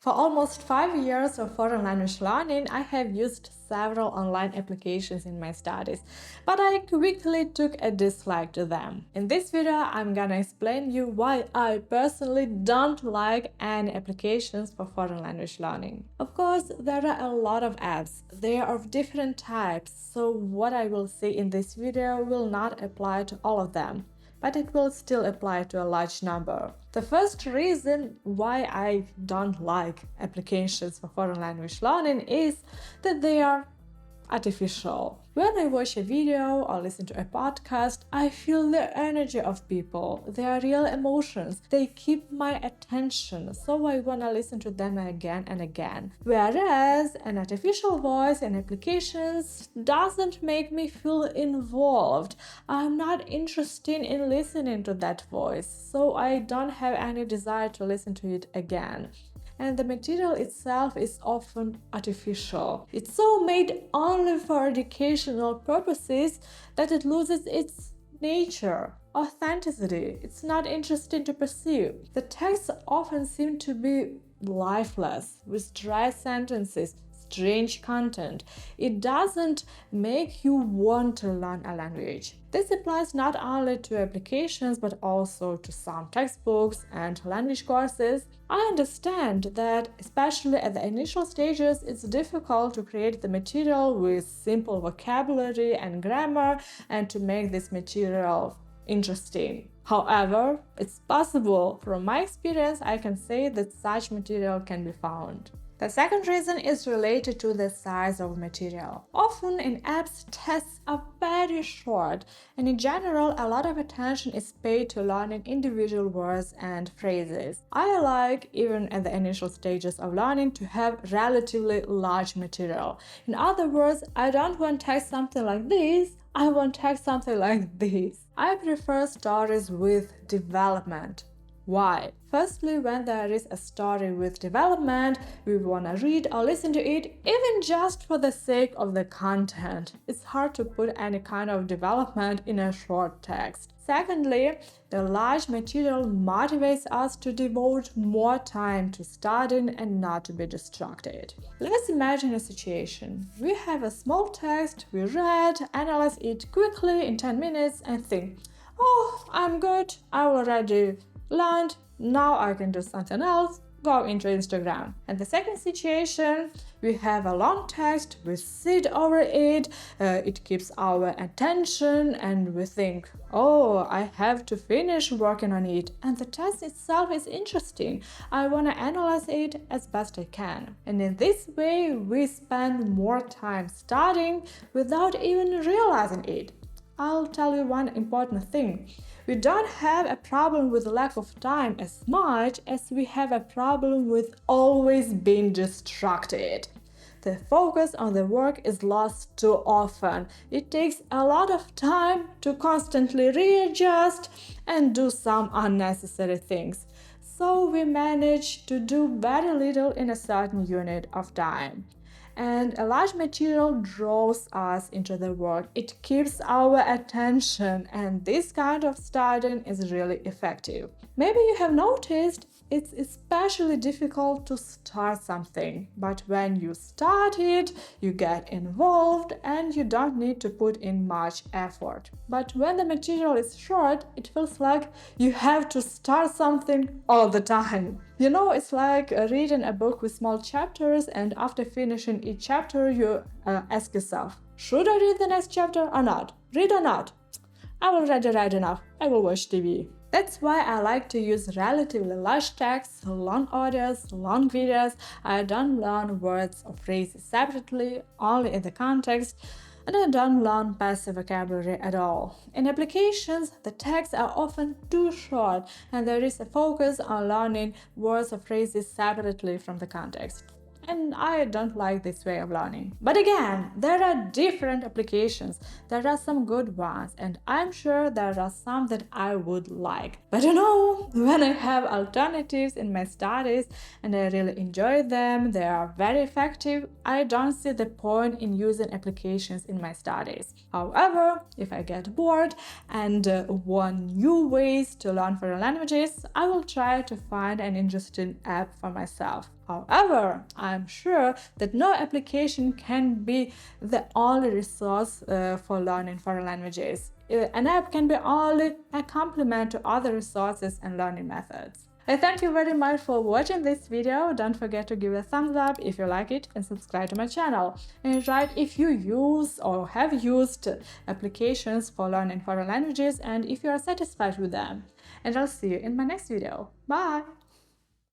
For almost 5 years of foreign language learning, I have used several online applications in my studies, but I quickly took a dislike to them. In this video, I'm gonna explain you why I personally don't like any applications for foreign language learning. Of course, there are a lot of apps. They are of different types, so what I will say in this video will not apply to all of them, but it will still apply to a large number. The first reason why I don't like applications for foreign language learning is that they are artificial. When I watch a video or listen to a podcast, I feel the energy of people, their real emotions. They keep my attention, so I wanna listen to them again and again. Whereas an artificial voice in applications doesn't make me feel involved. I'm not interested in listening to that voice, so I don't have any desire to listen to it again. And the material itself is often artificial. It's so made only for educational purposes that it loses its nature, authenticity. It's not interesting to pursue. The texts often seem to be lifeless, with dry sentences, strange content. It doesn't make you want to learn a language. This applies not only to applications but also to some textbooks and language courses. I understand that, especially at the initial stages, it's difficult to create the material with simple vocabulary and grammar and to make this material interesting. However, it's possible. From my experience, I can say that such material can be found. The second reason is related to the size of material. Often in apps, tests are very short, and in general, a lot of attention is paid to learning individual words and phrases. I like, even at the initial stages of learning, to have relatively large material. In other words, I don't want text something like this, I want text something like this. I prefer stories with development. Why? Firstly, when there is a story with development, we want to read or listen to it even just for the sake of the content. It's hard to put any kind of development in a short text. Secondly, the large material motivates us to devote more time to studying and not to be distracted. Let's imagine a situation. We have a small text, we read, analyze it quickly in 10 minutes and think, oh, I'm good, I already learned, now I can do something else, go into Instagram. And the second situation, we have a long text, we sit over it, it keeps our attention and we think, oh, I have to finish working on it. And the text itself is interesting. I want to analyze it as best I can. And in this way, we spend more time studying without even realizing it. I'll tell you one important thing. We don't have a problem with lack of time as much as we have a problem with always being distracted. The focus on the work is lost too often. It takes a lot of time to constantly readjust and do some unnecessary things. So we manage to do very little in a certain unit of time. And a large material draws us into the work. It keeps our attention, and this kind of studying is really effective. Maybe you have noticed it's especially difficult to start something, but when you start it, you get involved and you don't need to put in much effort. But when the material is short, it feels like you have to start something all the time. You know, it's like reading a book with small chapters, and after finishing each chapter, you ask yourself, should I read the next chapter or not? Read or not? I already read enough. I will watch TV. That's why I like to use relatively large texts, long audios, long videos. I don't learn words or phrases separately, only in the context, and I don't learn passive vocabulary at all. In applications, the texts are often too short, and there is a focus on learning words or phrases separately from the context. And I don't like this way of learning. But again, there are different applications. There are some good ones, and I'm sure there are some that I would like. But you know, when I have alternatives in my studies and I really enjoy them, they are very effective, I don't see the point in using applications in my studies. However, if I get bored and want new ways to learn foreign languages, I will try to find an interesting app for myself. However, I'm sure that no application can be the only resource for learning foreign languages. An app can be only a complement to other resources and learning methods. I thank you very much for watching this video. Don't forget to give a thumbs up if you like it and subscribe to my channel. And write if you use or have used applications for learning foreign languages and if you are satisfied with them. And I'll see you in my next video. Bye!